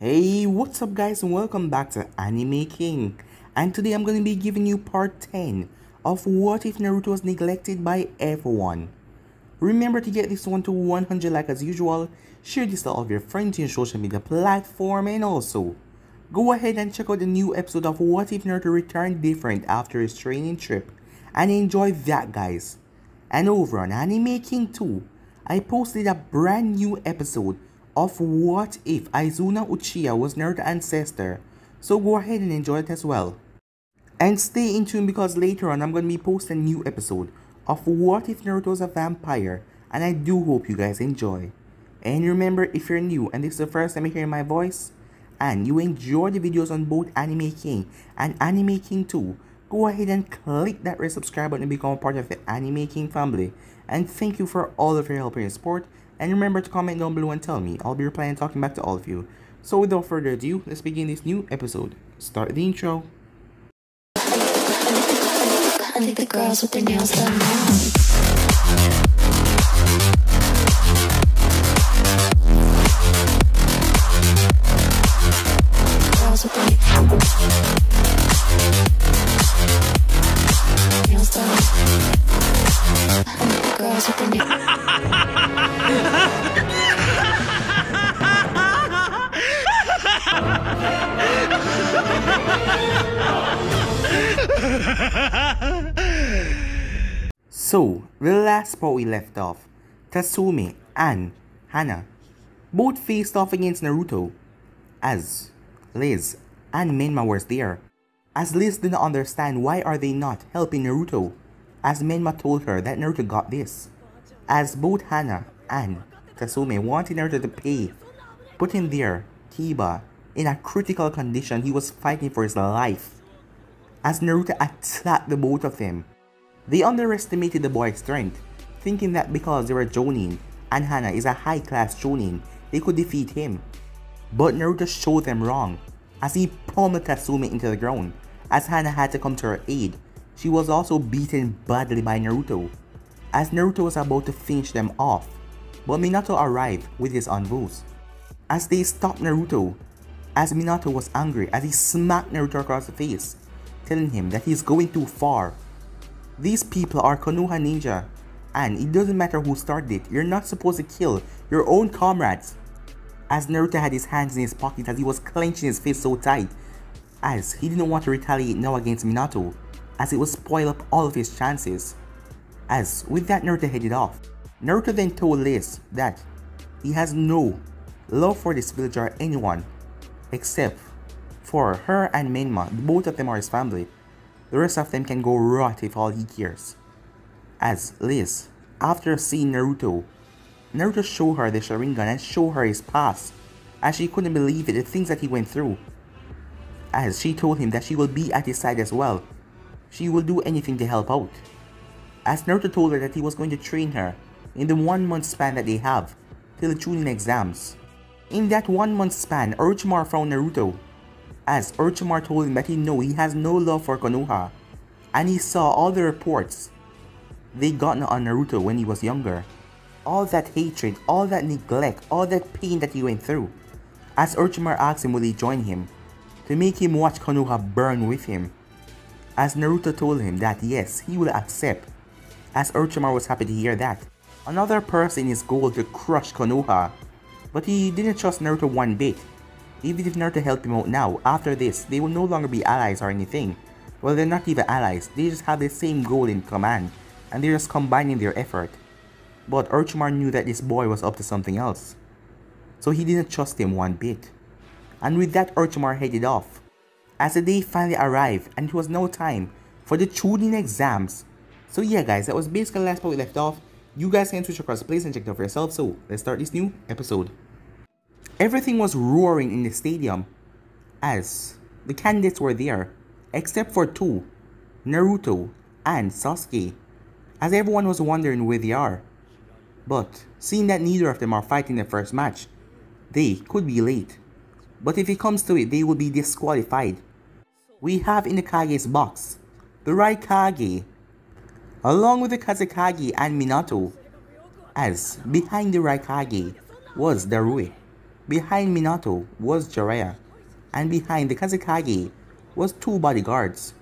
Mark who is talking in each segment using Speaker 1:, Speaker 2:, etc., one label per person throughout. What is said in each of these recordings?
Speaker 1: Hey, what's up guys and welcome back to Anime King. And today I'm going to be giving you part 10 of What If Naruto Was Neglected by Everyone. Remember to get this one to 100 like as usual, share this to all of your friends in your social media platform, and also go ahead and check out the new episode of What If Naruto Returned Different after his training trip and enjoy that guys. And over on Anime King 2, I posted a brand new episode of What If Aizuna Uchiha was Naruto's ancestor, so go ahead and enjoy it as well. And stay in tune because later on I'm going to be posting a new episode of What If Naruto Was a Vampire, and I do hope you guys enjoy. And remember, if you're new and this is the first time you're hearing my voice, and you enjoy the videos on both Anime King and Anime King 2, go ahead and click that red subscribe button and become a part of the Anime King family. And thank you for all of your help and your support. And remember to comment down below and tell me. I'll be replying and talking back to all of you. So without further ado, let's begin this new episode. Start the intro.
Speaker 2: I think the girls with their nails done now. Girls with their nails done. I think the girls with their nails.
Speaker 1: So, the last part we left off, Tasume and Hana both faced off against Naruto, as Liz and Menma were there. As Liz did not understand why are they not helping Naruto, as Menma told her that Naruto got this, as both Hana and Tasume wanted Naruto to put him there, Kiba, in a critical condition. He was fighting for his life. As Naruto attacked the both of them, they underestimated the boy's strength, thinking that because they were Jonin and Hana is a high-class Jonin, they could defeat him. But Naruto showed them wrong, as he pummeled Tasume into the ground, as Hana had to come to her aid. She was also beaten badly by Naruto, as Naruto was about to finish them off, but Minato arrived with his envoys. As they stopped Naruto, as Minato was angry as he smacked Naruto across the face, telling him that he's going too far. These people are Konoha ninja, and it doesn't matter who started it, you're not supposed to kill your own comrades. As Naruto had his hands in his pocket as he was clenching his fist so tight, as he didn't want to retaliate now against Minato, as it would spoil up all of his chances. As with that, Naruto headed off. Naruto then told Liz that he has no love for this village or anyone, except for her and Menma. Both of them are his family. The rest of them can go rot if all he cares. As Liz, after seeing Naruto showed her the Sharingan and showed her his past, as she couldn't believe it, the things that he went through. As she told him that she will be at his side as well. She will do anything to help out. As Naruto told her that he was going to train her in the 1 month span that they have till the Chunin exams. In that 1 month span, Orochimaru found Naruto, as Orochimaru told him that he has no love for Konoha, and he saw all the reports they gotten on Naruto when he was younger. All that hatred, all that neglect, all that pain that he went through. As Orochimaru asked him will he join him to make him watch Konoha burn with him. As Naruto told him that yes, he will accept, as Orochimaru was happy to hear that. Another person in his goal to crush Konoha, but he didn't trust Naruto one bit. Even if Naruto helped him out now, after this, they will no longer be allies or anything. Well, they're not even allies, they just have the same goal in command, and they're just combining their effort. But Orochimaru knew that this boy was up to something else, so he didn't trust him one bit. And with that, Orochimaru headed off. As the day finally arrived, and it was now time for the Chunin exams. So yeah guys, that was basically the last part we left off. You guys can switch across the place and check it out for yourself, so let's start this new episode. Everything was roaring in the stadium, as the candidates were there, except for two, Naruto and Sasuke, as everyone was wondering where they are. But seeing that neither of them are fighting the first match, they could be late. But if it comes to it, they will be disqualified. We have in the Kage's box, the Raikage, along with the Kazekage and Minato, as behind the Raikage was Darui. Behind Minato was Jiraiya, and behind the Kazekage was 2 bodyguards.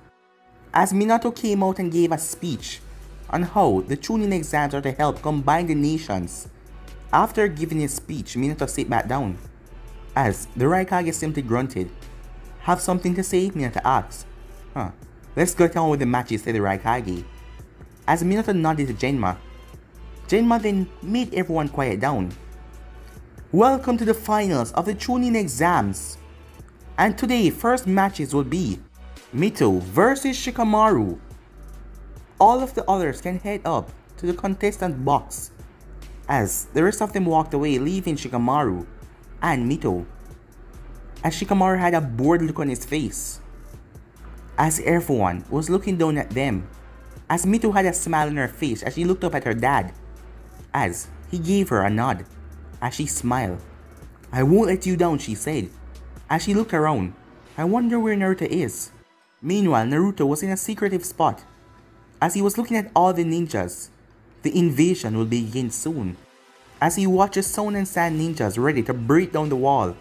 Speaker 1: As Minato came out and gave a speech on how the Chunin exams are to help combine the nations, after giving his speech, Minato sat back down. As the Raikage simply grunted. Have something to say? Minato asked. Let's get on with the matches, said the Raikage. As Minato nodded to Genma, Genma then made everyone quiet down. Welcome to the finals of the Chunin exams. And today, first matches will be Mito versus Shikamaru. All of the others can head up to the contestant box. As the rest of them walked away, leaving Shikamaru and Mito. As Shikamaru had a bored look on his face. As everyone was looking down at them. As Mito had a smile on her face as she looked up at her dad. As he gave her a nod. As she smiled. I won't let you down, she said. As she looked around, I wonder where Naruto is. Meanwhile, Naruto was in a secretive spot. As he was looking at all the ninjas, the invasion will begin soon. As he watches Stone and Sand ninjas ready to break down the wall.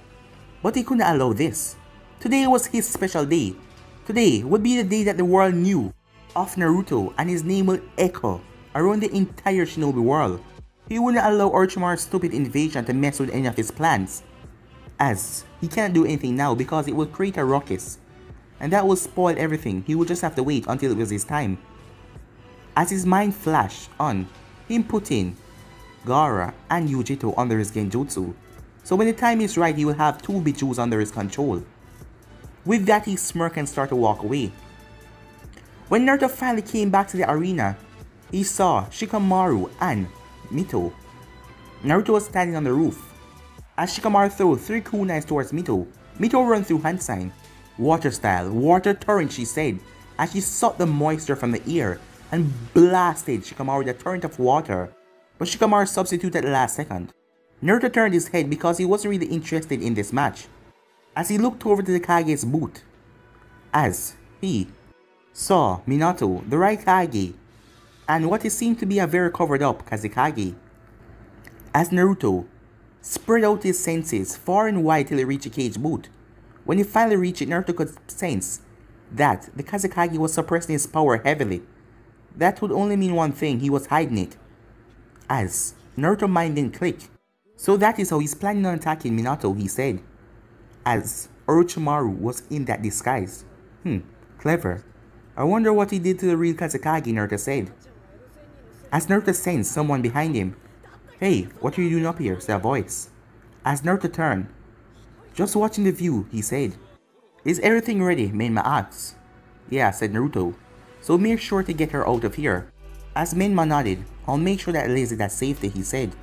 Speaker 1: But he couldn't allow this. Today was his special day. Today would be the day that the world knew of Naruto, and his name will echo around the entire shinobi world. He wouldn't allow Orochimaru's stupid invasion to mess with any of his plans. As he can't do anything now because it will create a ruckus. And that will spoil everything. He will just have to wait until it was his time. As his mind flashed on him putting Gaara and Yujito under his genjutsu. So when the time is right, he will have 2 Bijus under his control. With that, he smirked and started to walk away. When Naruto finally came back to the arena, he saw Shikamaru and Mito. Naruto was standing on the roof. As Shikamaru threw 3 kunais towards Mito, Mito ran through hand sign. Water style, water torrent, she said, as she sucked the moisture from the air and blasted Shikamaru with a torrent of water. But Shikamaru substituted at the last second. Naruto turned his head because he wasn't really interested in this match. As he looked over to the Kage's booth, as he saw Minato, the Raikage, and what it seemed to be a very covered up Kazekage. As Naruto spread out his senses far and wide till he reached the cage booth. When he finally reached it, Naruto could sense that the Kazekage was suppressing his power heavily. That would only mean one thing, he was hiding it. As Naruto's mind didn't click. So that is how he's planning on attacking Minato, he said. As Orochimaru was in that disguise. Clever. I wonder what he did to the real Kazekage, Naruto said. As Naruto sensed someone behind him. Hey, what are you doing up here? Said a voice. As Naruto turned. Just watching the view, he said. Is everything ready? Menma asked. Yeah, said Naruto. So make sure to get her out of here. As Menma nodded, I'll make sure that Liz is at safety, he said.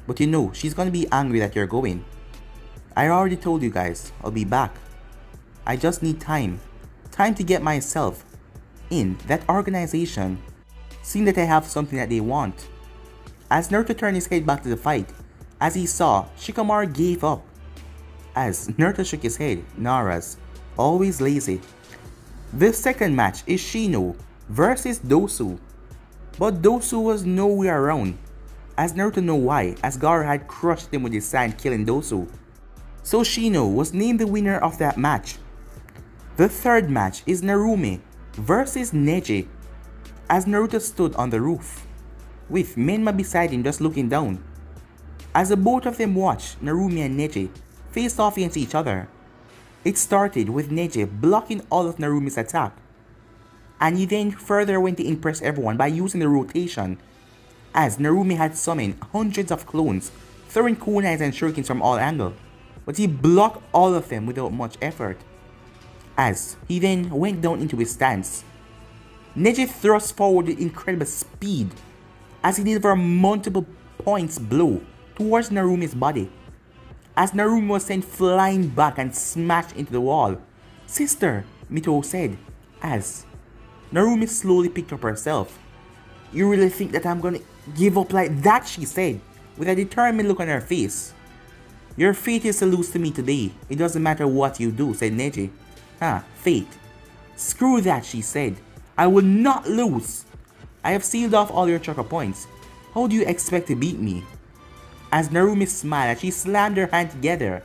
Speaker 1: But you know, she's gonna be angry that you're going. I already told you guys, I'll be back. I just need time. Time to get myself in that organization, seeing that I have something that they want. As Naruto turned his head back to the fight, as he saw Shikamaru gave up. As Naruto shook his head, Nara's always lazy. The second match is Shino versus Dosu. But Dosu was nowhere around. As Naruto knew why, as Gaara had crushed him with his sand, killing Dosu. So Shino was named the winner of that match. The third match is Narumi versus Neje. As Naruto stood on the roof, with Menma beside him just looking down. As the both of them watched Narumi and Neje face off against each other. It started with Neje blocking all of Narumi's attack. And he then further went to impress everyone by using the rotation, as Narumi had summoned hundreds of clones, throwing kunais and shurikens from all angles. But he blocked all of them without much effort. As he then went down into his stance. Neji thrust forward with incredible speed as he delivered multiple points blow towards Narumi's body. As Narumi was sent flying back and smashed into the wall. Sister, Mito said, as Narumi slowly picked up herself. You really think that I'm gonna give up like that? She said, with a determined look on her face. Your fate is to lose to me today. It doesn't matter what you do, said Neji. Fate. Screw that, she said. I will not lose. I have sealed off all your chakra points. How do you expect to beat me? As Narumi smiled, she slammed her hand together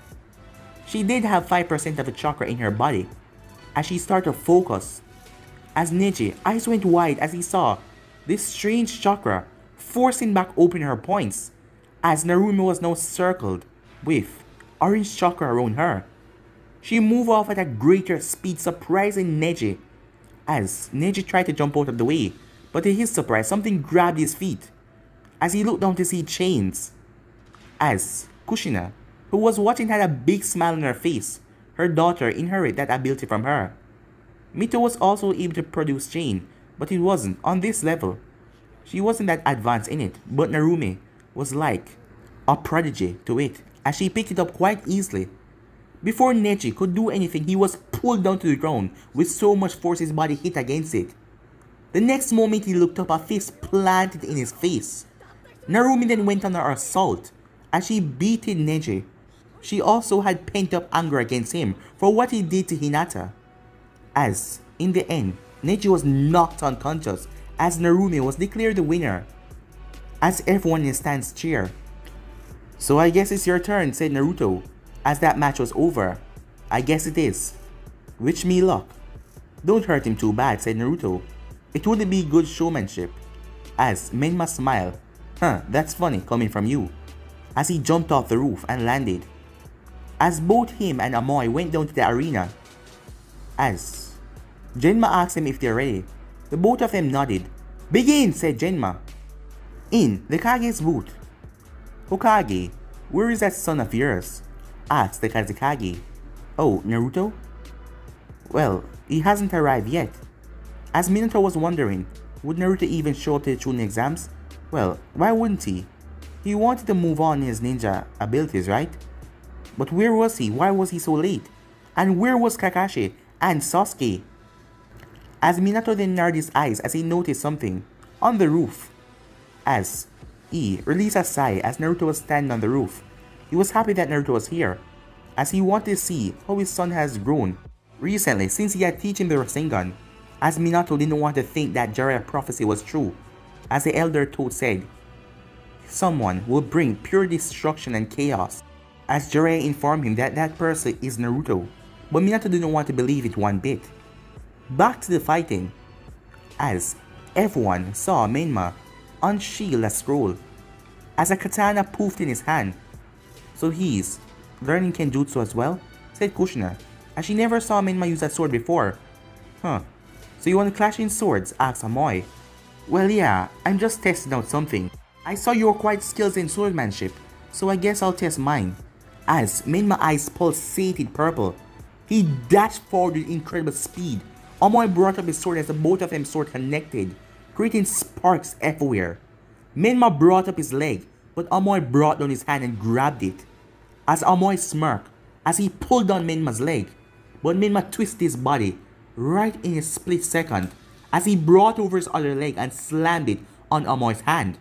Speaker 1: She did have 5% of a chakra in her body. As she started to focus, as Neje eyes went wide as he saw this strange chakra forcing back open her points, as Narumi was now circled with orange chakra around her. She moved off at a greater speed, surprising Neje, as Neje tried to jump out of the way, but to his surprise something grabbed his feet as he looked down to see chains. As Kushina, who was watching, had a big smile on her face. Her daughter inherited that ability from her. Mito was also able to produce chain, but it wasn't on this level. She wasn't that advanced in it, but Narumi was like a prodigy to it, as she picked it up quite easily. Before Neji could do anything, he was pulled down to the ground with so much force his body hit against it. The next moment he looked up, a fist planted in his face. Narumi then went on her assault as she beat Neji. She also had pent-up anger against him for what he did to Hinata. As, in the end, Neji was knocked unconscious as Narumi was declared the winner. As everyone in the stands cheered. "So I guess it's your turn," said Naruto, as that match was over. "I guess it is. Wish me luck." "Don't hurt him too bad," said Naruto. "It wouldn't be good showmanship." As Menma smiled. "Huh, that's funny coming from you." As he jumped off the roof and landed. As both him and Amoy went down to the arena. As Genma asked him if they're ready, the both of them nodded. "Begin," said Genma. In the Kage's booth. "Hokage, where is that son of yours?" asked the Kazekage. "Oh, Naruto? Well, he hasn't arrived yet." As Minato was wondering, would Naruto even show up to the Chunin exams? Well, why wouldn't he? He wanted to move on his ninja abilities, right? But where was he? Why was he so late? And where was Kakashi and Sasuke? As Minato then narrowed his eyes as he noticed something on the roof. As he released a sigh as Naruto was standing on the roof. He was happy that Naruto was here, as he wanted to see how his son has grown recently since he had taught him the Rasengan. As Minato didn't want to think that Jiraiya prophecy was true, as the elder toad said, someone will bring pure destruction and chaos. As Jiraiya informed him that that person is Naruto, but Minato didn't want to believe it one bit. Back to the fighting, as everyone saw Menma unsheath a scroll, as a katana poofed in his hand. "So he's learning Kenjutsu as well?" said Kushina, as she never saw Menma use that sword before. "Huh, so you want to clash in swords?" asked Amoy. "Well, yeah, I'm just testing out something. I saw you were quite skilled in swordsmanship, so I guess I'll test mine." As Menma's eyes pulsated purple, he dashed forward with incredible speed. Amoy brought up his sword as the both of them sword connected, creating sparks everywhere. Menma brought up his leg, but Amoy brought down his hand and grabbed it. As Amoy smirked, as he pulled down Menma's leg, but Menma twisted his body right in a split second, as he brought over his other leg and slammed it on Amoy's hand.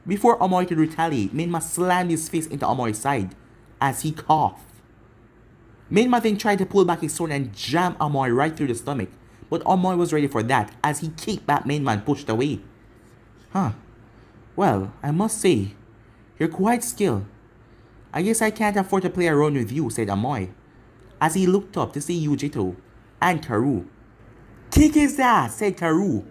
Speaker 1: Before Amoy could retaliate, Menma slammed his fist into Amoy's side, as he coughed. Menma then tried to pull back his sword and jam Amoy right through the stomach, but Amoy was ready for that as he kicked back Menma and pushed away. "Huh, well, I must say, you're quite skilled. I guess I can't afford to play around with you," said Amoy, as he looked up to see Yujito and Karu. "Kick his ass," said Karu,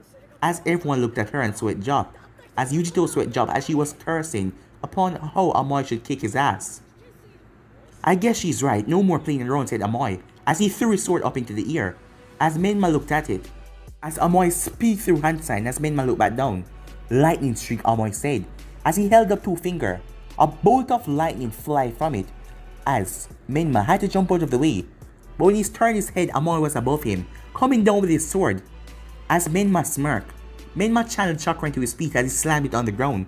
Speaker 1: as everyone looked at her and sweat dropped, as Yujito sweat dropped as she was cursing upon how Amoy should kick his ass. "I guess she's right, no more playing around," said Amoy, as he threw his sword up into the air, as Menma looked at it. As Amoy speed through hand sign as Menma looked back down. "Lightning streak," Amoy said, as he held up two fingers. A bolt of lightning fly from it, as Menma had to jump out of the way. But when he turned his head, Amoy was above him, coming down with his sword. As Menma smirked, Menma channeled chakra into his feet as he slammed it on the ground.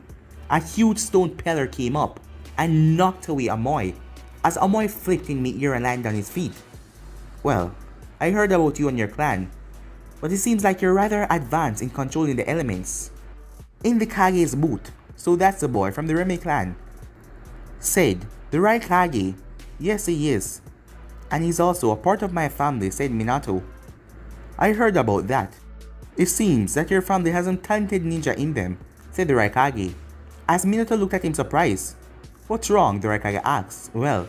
Speaker 1: A huge stone pillar came up and knocked away Amoy, as Amoy flipped in mid-air and landed on his feet. "Well, I heard about you and your clan, but it seems like you're rather advanced in controlling the elements." In the Kage's booth, "So that's the boy from the Reme clan," said the right Kage. "Yes, he is. And he's also a part of my family," said Minato. "I heard about that. It seems that your family has some talented ninja in them," said the Raikage. As Minato looked at him surprised. "What's wrong?" the Raikage asked. "Well,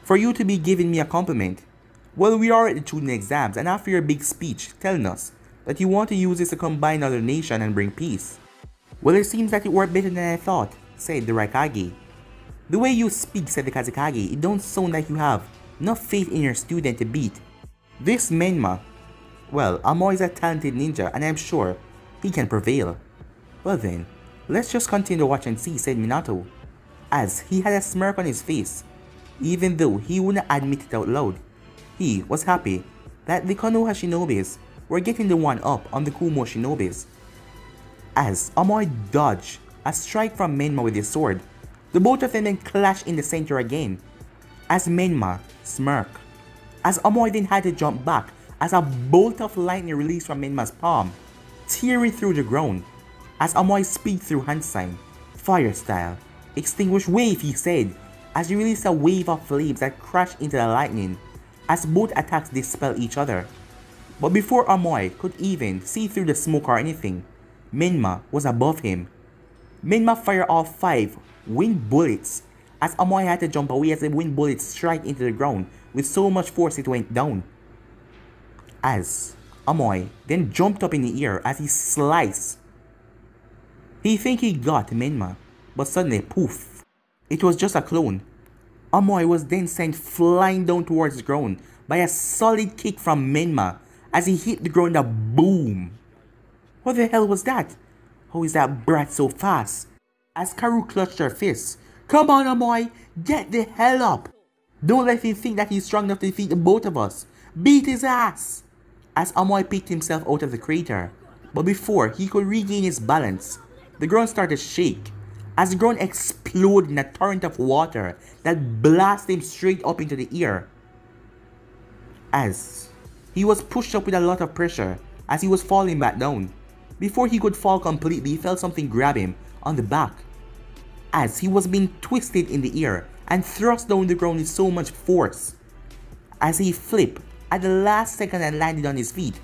Speaker 1: For you to be giving me a compliment. Well, we are at the student exams, and after your big speech telling us that you want to use this to combine other nation and bring peace. Well, it seems that it worked better than I thought, said the Raikage. The way you speak, said the Kazekage, it don't sound like you have enough faith in your student to beat. This Menma, well, Amoy is a talented ninja and I'm sure he can prevail. Well then, let's just continue to watch and see, said Minato, as he had a smirk on his face. Even though he wouldn't admit it out loud, he was happy that the Konoha Shinobis were getting the one up on the Kumo Shinobis. As Amoy dodged a strike from Menma with his sword, the both of them then clashed in the center again, as Menma smirked. As Amoy then had to jump back as a bolt of lightning released from Menma's palm, tearing through the ground, as Amoy speed through hand sign, fire style, extinguish wave, he said, as he released a wave of flames that crashed into the lightning, as both attacks dispel each other. But before Amoy could even see through the smoke or anything, Menma was above him. Menma fired all 5 wind bullets, as Amoy had to jump away as the wind bullets strike into the ground with so much force it went down. As Amoy then jumped up in the air as he sliced. He think he got Menma, but suddenly poof, it was just a clone. Amoy was then sent flying down towards the ground by a solid kick from Menma as he hit the ground a boom. What the hell was that? How is that brat so fast? As Karu clutched her fists. Come on Amoy, get the hell up. Don't let him think that he's strong enough to defeat the both of us. Beat his ass. As Amoy picked himself out of the crater. But before he could regain his balance, the ground started to shake. As the ground exploded in a torrent of water that blasted him straight up into the air. As he was pushed up with a lot of pressure as he was falling back down. Before he could fall completely, he felt something grab him on the back, as he was being twisted in the air and thrust down the ground with so much force. As he flipped at the last second and landed on his feet,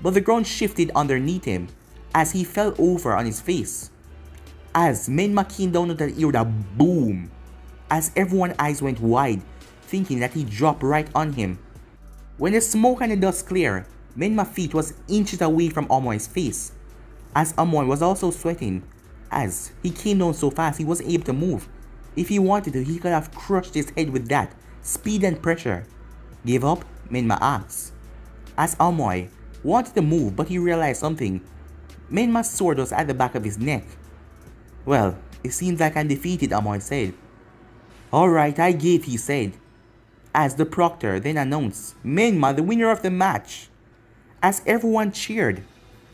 Speaker 1: but the ground shifted underneath him as he fell over on his face. As Menma came down into the air with a boom, as everyone's eyes went wide, thinking that he dropped right on him. When the smoke and the dust cleared, Menma's feet was inches away from Amoy's face, as Amoy was also sweating. As he came down so fast he wasn't able to move. If he wanted to, he could have crushed his head with that speed and pressure. Give up? Menma asked. As Amoy wanted to move, but he realized something. Menma's sword was at the back of his neck. Well, it seems like I'm defeated, Amoy said. Alright, I give, he said. As the proctor then announced Menma the winner of the match. As everyone cheered,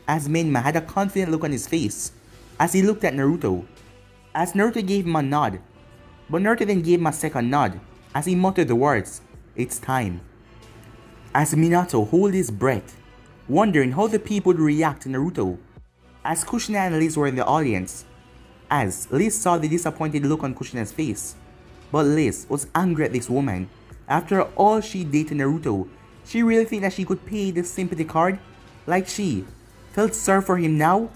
Speaker 1: as Menma had a confident look on his face as he looked at Naruto. As Naruto gave him a nod, but Naruto then gave him a second nod as he muttered the words, "It's time." As Minato held his breath, wondering how the people would react to Naruto. As Kushina and Liz were in the audience, as Liz saw the disappointed look on Kushina's face. But Liz was angry at this woman. After all she did to Naruto, she really think that she could pay the sympathy card? Like she felt sorry for him now?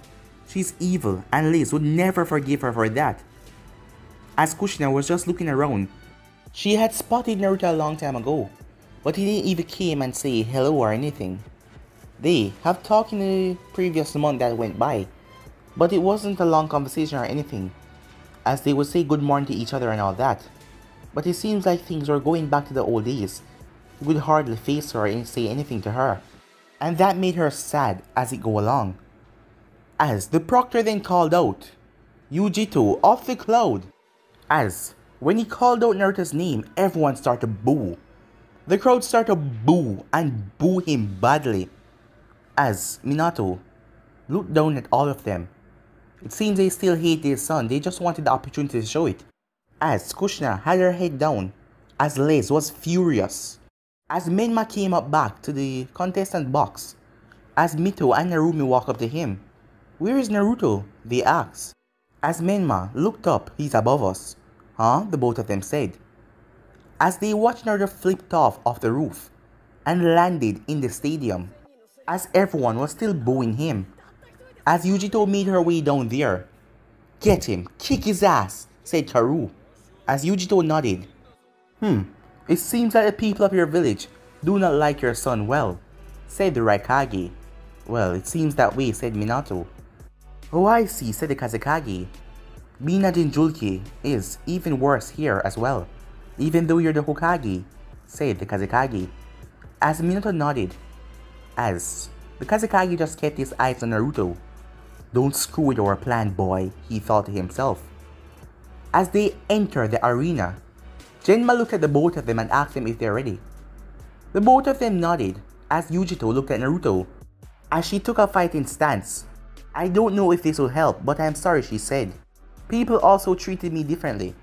Speaker 1: She's evil and Liz would never forgive her for that. As Kushina was just looking around, she had spotted Naruto a long time ago, but he didn't even came and say hello or anything. They have talked in the previous month that went by, but it wasn't a long conversation or anything, as they would say good morning to each other and all that. But it seems like things were going back to the old days. He would hardly face her and say anything to her, and that made her sad as it go along. As the proctor then called out, "Yujito off the cloud!" As when he called out Naruto's name, everyone started to boo. The crowd started to boo and boo him badly. As Minato looked down at all of them. It seems they still hate their son, they just wanted the opportunity to show it. As Kushina had her head down, as Liz was furious. As Menma came up back to the contestant box, as Mito and Narumi walked up to him. "Where is Naruto?" they asked. As Menma looked up, "He's above us." "Huh?" the both of them said. As they watched Naruto flipped off the roof and landed in the stadium, as everyone was still booing him. As Yujito made her way down there. "Get him, kick his ass," said Karu. As Yujito nodded. It seems that the people of your village do not like your son well, said the Raikage. Well, it seems that way, said Minato. Oh, I see, said the Kazekage. Being a Jinjulki is even worse here as well, even though you're the Hokage, said the Kazekage. As Minato nodded, as the Kazekage just kept his eyes on Naruto. Don't screw with our plan, boy, he thought to himself. As they entered the arena, Genma looked at the both of them and asked them if they're ready. The both of them nodded as Yujito looked at Naruto as she took a fighting stance. I don't know if this will help, but I'm sorry, she said. People also treated me differently.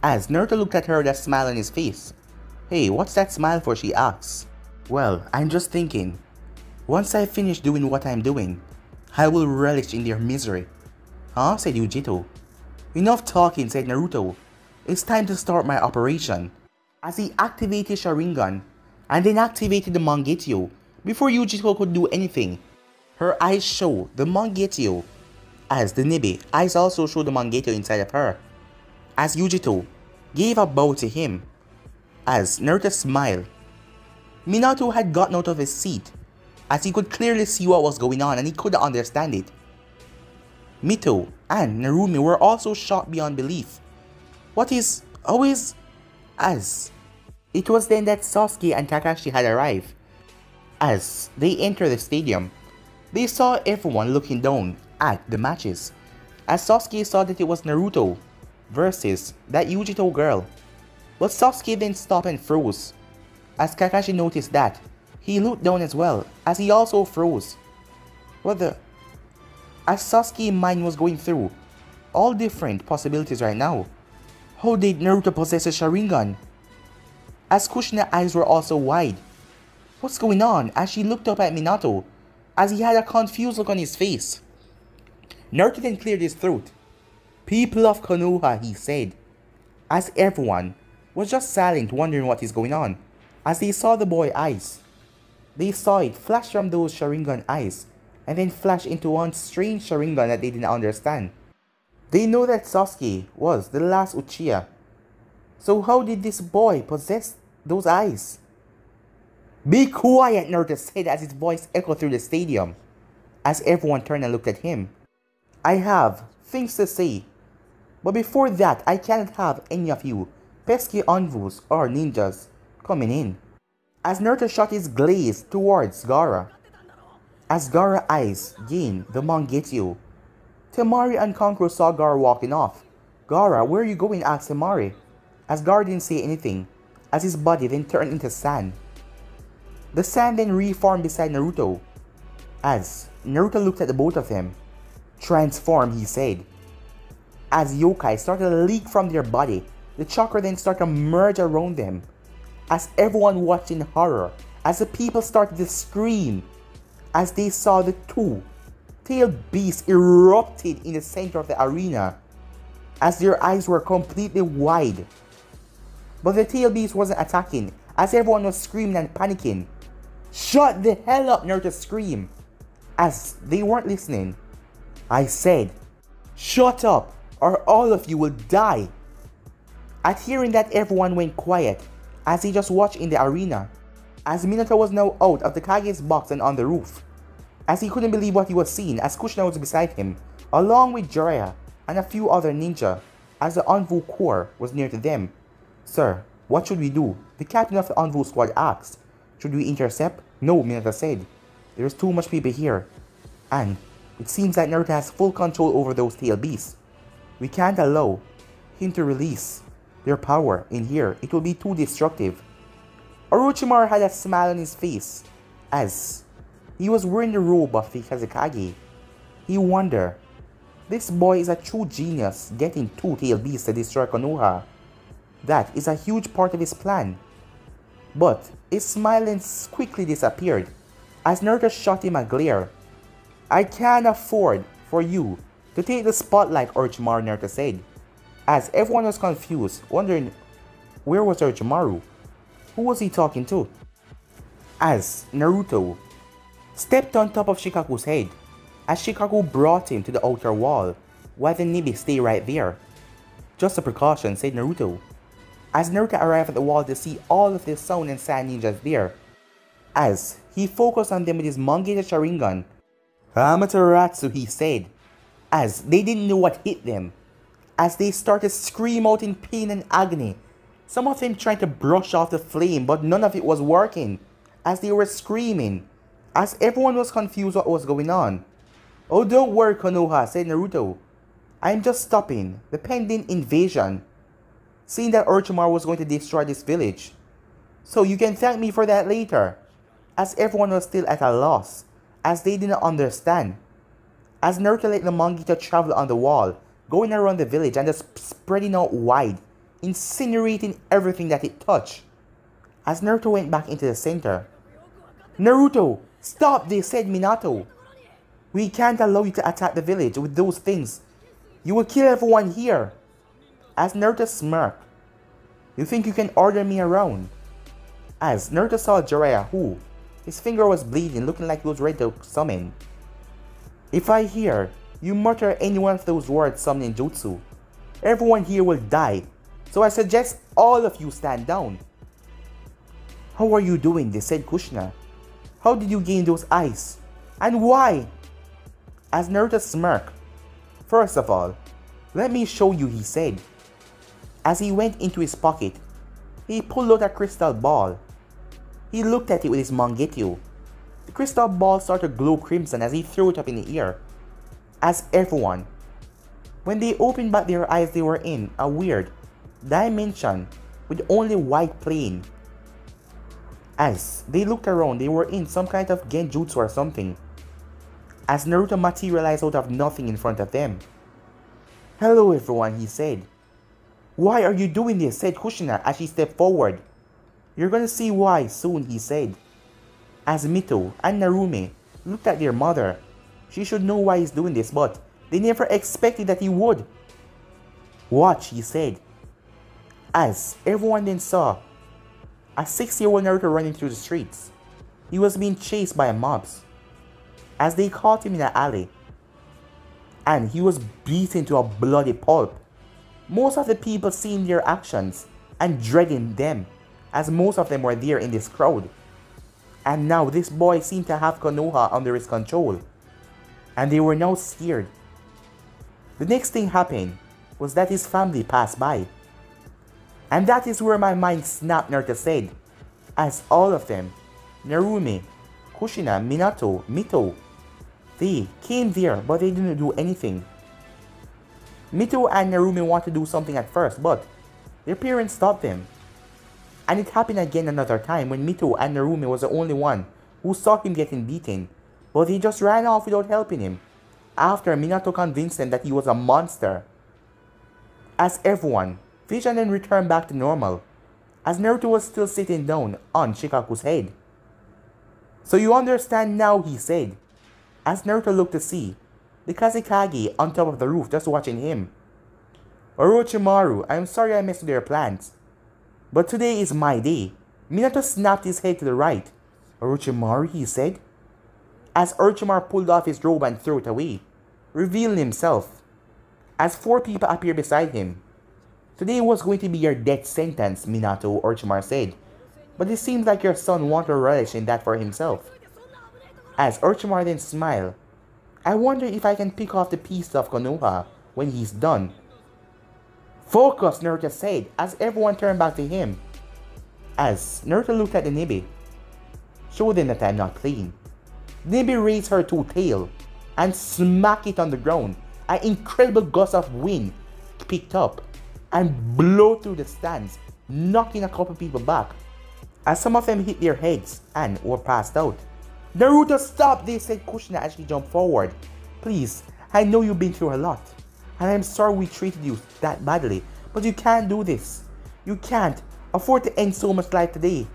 Speaker 1: As Naruto looked at her with a smile on his face. Hey, what's that smile for, she asks. Well, I'm just thinking. Once I finish doing what I'm doing, I will relish in their misery. Huh? Said Yujito. Enough talking, said Naruto. It's time to start my operation. As he activated Sharingan and then activated the Mangekyou before Yujito could do anything. Her eyes show the Mangekyou. As the Neje eyes also show the Mangekyou inside of her. As Yujito gave a bow to him. As Naruto smiled. Minato had gotten out of his seat as he could clearly see what was going on and he couldn't understand it. Mito and Narumi were also shocked beyond belief. How is... As it was then that Sasuke and Kakashi had arrived. As they entered the stadium, they saw everyone looking down at the matches. As Sasuke saw that it was Naruto versus that Yujito girl. But Sasuke then stopped and froze. As Kakashi noticed that, he looked down as well, as he also froze. What the... As Sasuke's mind was going through all different possibilities right now. How did Naruto possess a Sharingan? As Kushina's eyes were also wide. What's going on? As she looked up at Minato, as he had a confused look on his face. Naruto then cleared his throat. People of Konoha, he said. As everyone was just silent, wondering what is going on. As they saw the boy's eyes. They saw it flash from those Sharingan eyes and then flash into one strange Sharingan that they didn't understand. They know that Sasuke was the last Uchiha. So how did this boy possess those eyes? Be quiet, Naruto said as his voice echoed through the stadium. As everyone turned and looked at him. I have things to say. But before that, I cannot have any of you pesky Anvus or ninjas coming in. As Naruto shot his gaze towards Gaara. As Gaara's eyes gained the Mangekyou. Temari and Kankuro saw Gaara walking off. Gaara, where are you going? Asked Temari. As Gaara didn't say anything, as his body then turned into sand. The sand then reformed beside Naruto. As Naruto looked at the both of them. Transform, he said. As yokai started to leak from their body, the chakra then started to merge around them. As everyone watched in horror, as the people started to scream, as they saw the two tailed beasts erupted in the center of the arena, as their eyes were completely wide. But the tailed beast wasn't attacking, as everyone was screaming and panicking. Shut the hell up, Naruto screamed, as they weren't listening. I said, shut up, or all of you will die. At hearing that, everyone went quiet, as he just watched in the arena, as Minato was now out of the Kage's box and on the roof, as he couldn't believe what he was seeing, as Kushina was beside him, along with Jiraiya and a few other ninja, as the Anvu Corps was near to them. Sir, what should we do? The captain of the Anvu squad asked. Should we intercept? No, Minato said. There's too much people here, and it seems that Naruto has full control over those tail beasts. We can't allow him to release their power in here. It will be too destructive. Orochimaru had a smile on his face as he was wearing the robe of the Kazekage. He wondered, this boy is a true genius getting two tail beasts to destroy Konoha. That is a huge part of his plan. But his smile quickly disappeared as Naruto shot him a glare. I can't afford for you to take the spotlight, Orochimaru, Naruto said. As everyone was confused, wondering where was Orochimaru? Who was he talking to? As Naruto stepped on top of Shikaku's head, as Shikaku brought him to the outer wall, while the Neji stayed right there. Just a precaution, said Naruto. as Naruto arrived at the wall to see all of the sound and sand ninjas there. As he focused on them with his Mangekyo Sharingan. Amaterasu, he said, as they didn't know what hit them. As they started to scream out in pain and agony. Some of them trying to brush off the flame, but none of it was working. As they were screaming. As everyone was confused what was going on. "Oh, don't worry, Konoha," said Naruto. "I am just stopping the pending invasion. Seeing that Orochimaru was going to destroy this village. So you can thank me for that later." As everyone was still at a loss. As they did not understand. As Naruto let the Mangekyo travel on the wall, going around the village and just spreading out wide, incinerating everything that it touched. As Naruto went back into the center. "Naruto, stop this," said Minato. "We can't allow you to attack the village with those things. You will kill everyone here." As Naruto smirked. "You think you can order me around?" As Naruto saw Jiraiya, who, his finger was bleeding, looking like he was ready to summon. "If I hear you mutter any one of those words summoning jutsu, everyone here will die. So I suggest all of you stand down." "How are you doing this?" said Kushina. "How did you gain those eyes? And why?" As Naruto smirked. "First of all, let me show you," he said. As he went into his pocket, he pulled out a crystal ball. He looked at it with his Mangekyo. The crystal ball started to glow crimson as he threw it up in the air. As everyone, when they opened back their eyes, they were in a weird dimension with only white plane. As they looked around, they were in some kind of genjutsu or something. As Naruto materialized out of nothing in front of them. "Hello everyone," he said. "Why are you doing this?" said Kushina as she stepped forward. "You're gonna see why soon," he said. As Mito and Narumi looked at their mother, she should know why he's doing this, but they never expected that he would. "Watch," he said. As everyone then saw a 6-year-old Naruto running through the streets. He was being chased by mobs. As they caught him in an alley. And he was beaten to a bloody pulp. Most of the people seeing their actions and dreading them, as most of them were there in this crowd. And now this boy seemed to have Konoha under his control. And they were now scared. The next thing happened was that his family passed by. And that is where my mind snapped, Naruto said. As all of them, Narumi, Kushina, Minato, Mito, they came there but they didn't do anything. Mito and Narumi wanted to do something at first, but their parents stopped them. And it happened again another time when Mito and Narumi was the only one who saw him getting beaten, but they just ran off without helping him, after Minato convinced them that he was a monster. As everyone, vision then returned back to normal, as Naruto was still sitting down on Shikaku's head. "So you understand now," he said, as Naruto looked to see the Kazekage on top of the roof just watching him. "Orochimaru, I am sorry I messed with your plans, but today is my day." Minato snapped his head to the right. "Orochimaru," he said, as Orochimaru pulled off his robe and threw it away, revealing himself, as 4 people appeared beside him. "Today was going to be your death sentence, Minato," Orochimaru said, "but it seems like your son wanted to relish in that for himself." As Orochimaru then smiled, "I wonder if I can pick off the piece of Konoha when he's done." "Focus," Naruto said, as everyone turned back to him. As Naruto looked at the Neje, "Show them that I'm not playing." Neje raised her 2 tail and smacked it on the ground. An incredible gust of wind picked up and blew through the stands, knocking a couple people back, as some of them hit their heads and were passed out. "Naruto, stop this," said Kushina as she jumped forward. "Please, I know you've been through a lot, and I'm sorry we treated you that badly, but you can't do this. You can't afford to end so much life today.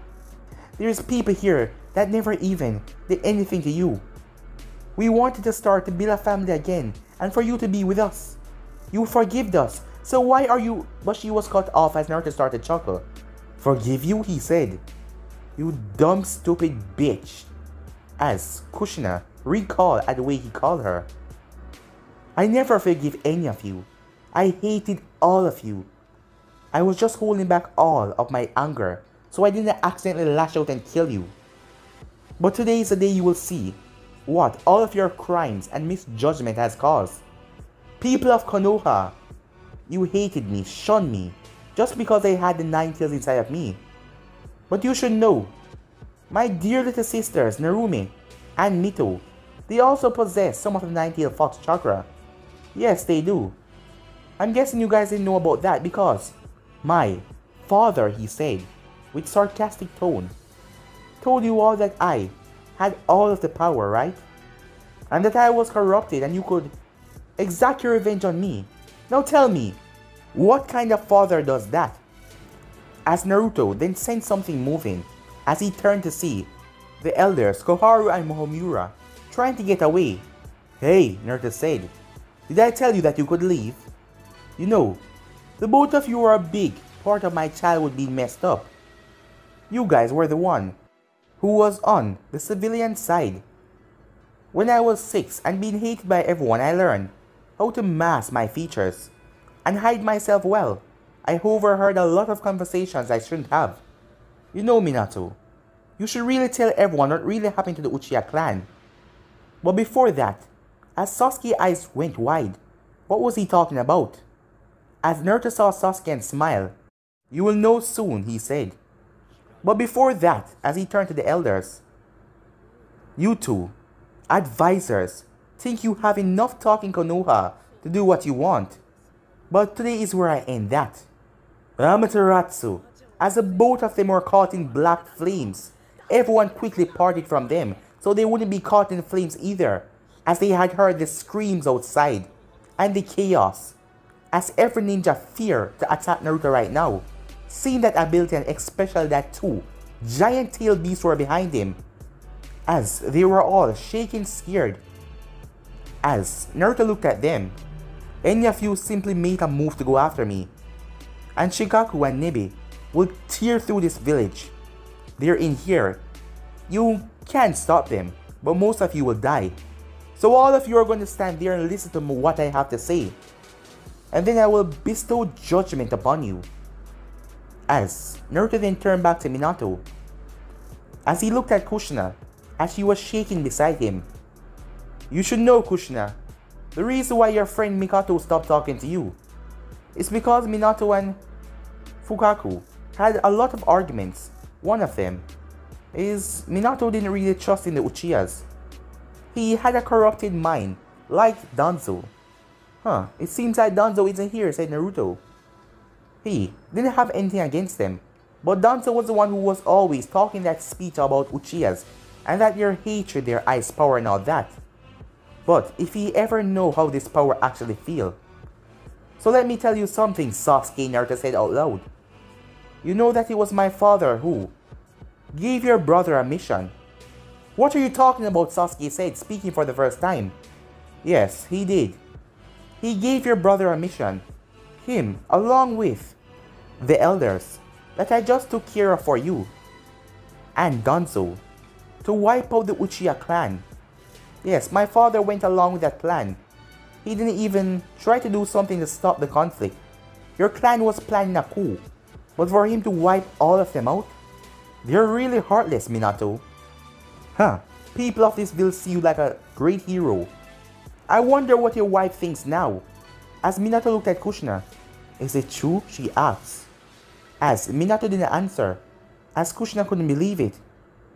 Speaker 1: There's people here that never even did anything to you. We wanted to start to build a family again, and for you to be with us. You forgave us, so why are you—" But she was cut off as Naruto started to chuckle. "Forgive you?" he said. "You dumb stupid bitch," as Kushina recalled at the way he called her. "I never forgive any of you. I hated all of you. I was just holding back all of my anger so I didn't accidentally lash out and kill you. But today is the day you will see what all of your crimes and misjudgment has caused. People of Konoha, you hated me, shunned me, just because I had the 9 tails inside of me. But you should know, my dear little sisters Narumi and Mito, they also possess some of the 9-tailed fox chakra. Yes, they do. I'm guessing you guys didn't know about that because my father, he said, with sarcastic tone, told you all that I had all of the power, right? And that I was corrupted and you could exact your revenge on me. Now tell me, what kind of father does that? As Naruto then sensed something moving, as he turned to see the elders Koharu and Mohamura trying to get away. Hey, Naruto said, did I tell you that you could leave? You know, the both of you are a big part of my childhood being messed up. You guys were the one who was on the civilian side. When I was 6 and being hated by everyone, I learned how to mask my features and hide myself well. I overheard a lot of conversations I shouldn't have. You know, Minato, you should really tell everyone what really happened to the Uchiha clan. But before that, as Sasuke's eyes went wide, what was he talking about? As Naruto saw Sasuke and smiled, you will know soon, he said. But before that, as he turned to the elders, you two, advisors, think you have enough talk in Konoha to do what you want. But today is where I end that. Amaterasu, as the both of them were caught in black flames, everyone quickly parted from them so they wouldn't be caught in flames either, as they had heard the screams outside and the chaos, as every ninja feared to attack Naruto right now. Seeing that ability and especially that 2 giant tail beasts were behind him, as they were all shaking scared. As Naruto looked at them, any of you simply make a move to go after me, and Shikaku and Neje will tear through this village. They're in here. You can't stop them, but most of you will die. So all of you are going to stand there and listen to what I have to say. And then I will bestow judgment upon you. As Naruto then turned back to Minato, as he looked at Kushina, as she was shaking beside him. You should know, Kushina, the reason why your friend Mikato stopped talking to you is because Minato and Fukaku had a lot of arguments. One of them is Minato didn't really trust in the Uchihas. He had a corrupted mind, like Danzo. It seems like Danzo isn't here, said Naruto. He didn't have anything against them, but Danzo was the one who was always talking that speech about Uchihas and that their hatred, their ice power and all that. But if he ever know how this power actually feel. So let me tell you something, Sasuke, Naruto said out loud. You know that it was my father who gave your brother a mission. What are you talking about, Sasuke said, speaking for the first time. Yes, he did. He gave your brother a mission. Him, along with the elders that I just took care of for you, and Danzo, to wipe out the Uchiha clan. Yes, my father went along with that plan. He didn't even try to do something to stop the conflict. Your clan was planning a coup, but for him to wipe all of them out? They're really heartless, Minato. People of this village see you like a great hero. I wonder what your wife thinks now. As Minato looked at Kushina, is it true? She asked. As Minato didn't answer, as Kushina couldn't believe it.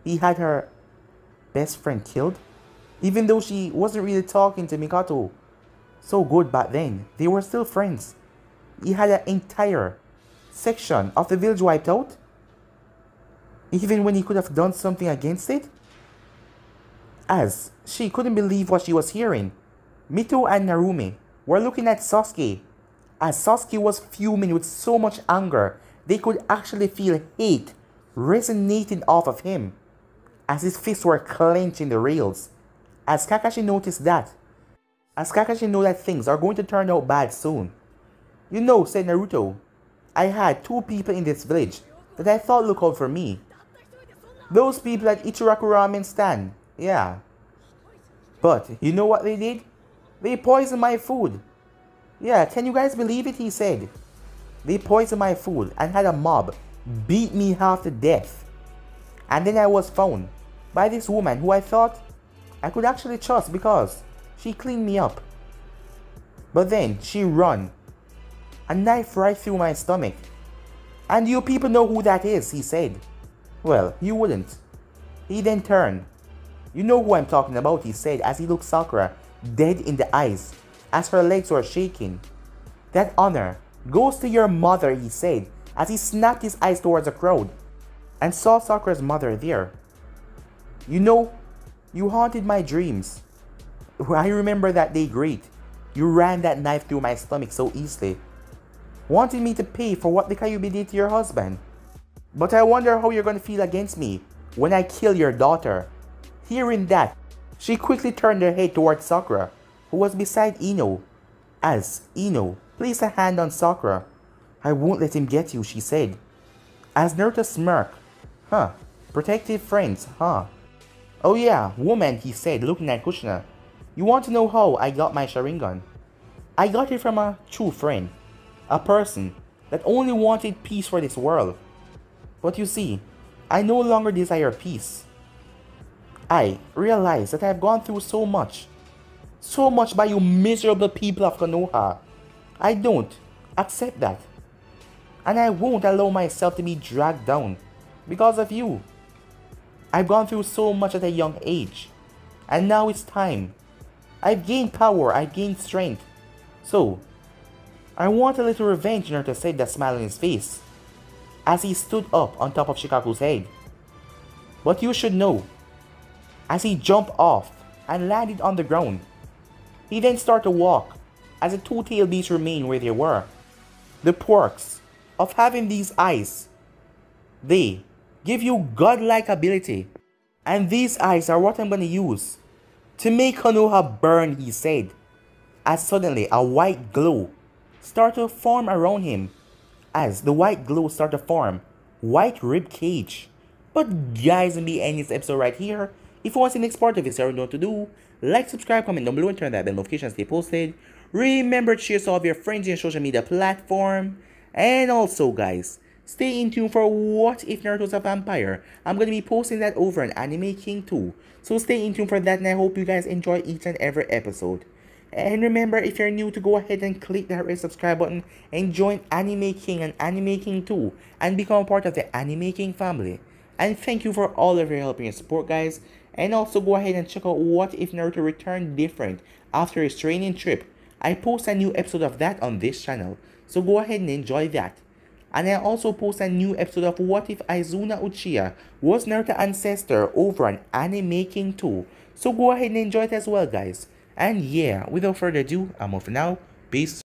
Speaker 1: He had her best friend killed? Even though she wasn't really talking to Mikato so good back then, they were still friends. He had an entire section of the village wiped out? Even when he could have done something against it? As she couldn't believe what she was hearing, Mito and Narumi were looking at Sasuke, as Sasuke was fuming with so much anger they could actually feel hate resonating off of him, as his fists were clenching the rails. As Kakashi noticed that, as Kakashi knew that things are going to turn out bad soon. You know, said Naruto, I had 2 people in this village that I thought looked out for me. Those people at Ichiraku Ramen stand, yeah. But you know what they did? They poisoned my food. Yeah, can you guys believe it, he said. They poisoned my food and had a mob beat me half to death. And then I was found by this woman who I thought I could actually trust because she cleaned me up. But then she run a knife right through my stomach. And you people know who that is, he said. Well, you wouldn't. He then turned. You know who I'm talking about, he said as he looked Sakura dead in the eyes as her legs were shaking. That honor goes to your mother, he said as he snapped his eyes towards the crowd and saw Sakura's mother there. You know, you haunted my dreams. I remember that day great. You ran that knife through my stomach so easily, wanting me to pay for what the Kyuubi did to your husband. But I wonder how you're going to feel against me when I kill your daughter. Hearing that, she quickly turned her head towards Sakura, who was beside Ino, as Ino placed a hand on Sakura. I won't let him get you, she said. As Naruto smirked. Huh, protective friends, huh? Oh yeah, woman, he said, looking at Kushina. You want to know how I got my Sharingan? I got it from a true friend. A person that only wanted peace for this world. But you see, I no longer desire peace. I realize that I have gone through so much by you miserable people of Konoha. I don't accept that. And I won't allow myself to be dragged down because of you. I've gone through so much at a young age. And now it's time. I've gained power, I've gained strength. So, I want a little revenge, Naruto said, that smile on his face, as he stood up on top of Shikaku's head. But you should know, as he jumped off and landed on the ground, he then started to walk, as the two-tailed beasts remained where they were. The perks of having these eyes, they give you godlike ability, and these eyes are what I'm gonna use to make Konoha burn, he said, as suddenly a white glow started to form around him. As the white glow started to form, white rib cage. But guys, in the end of this episode right here, if you want to see the next part of this, you know what to do. Like, subscribe, comment down below, and turn that bell notification to stay posted. Remember to share to all of your friends in your social media platform. And also guys, stay in tune for What If Naruto's a Vampire. I'm going to be posting that over on Anime King too. So stay in tune for that, and I hope you guys enjoy each and every episode. And remember, if you're new, to go ahead and click that red subscribe button and join Anime King and Anime King 2 and become part of the Anime King family. And thank you for all of your help and your support, guys. And also go ahead and check out What If Naruto Returned Different after his training trip. I post a new episode of that on this channel, so go ahead and enjoy that. And I also post a new episode of What If Aizuna Uchiha was Naruto's ancestor over on Anime King 2. So go ahead and enjoy it as well, guys. And yeah, without further ado, I'm off for now. Peace.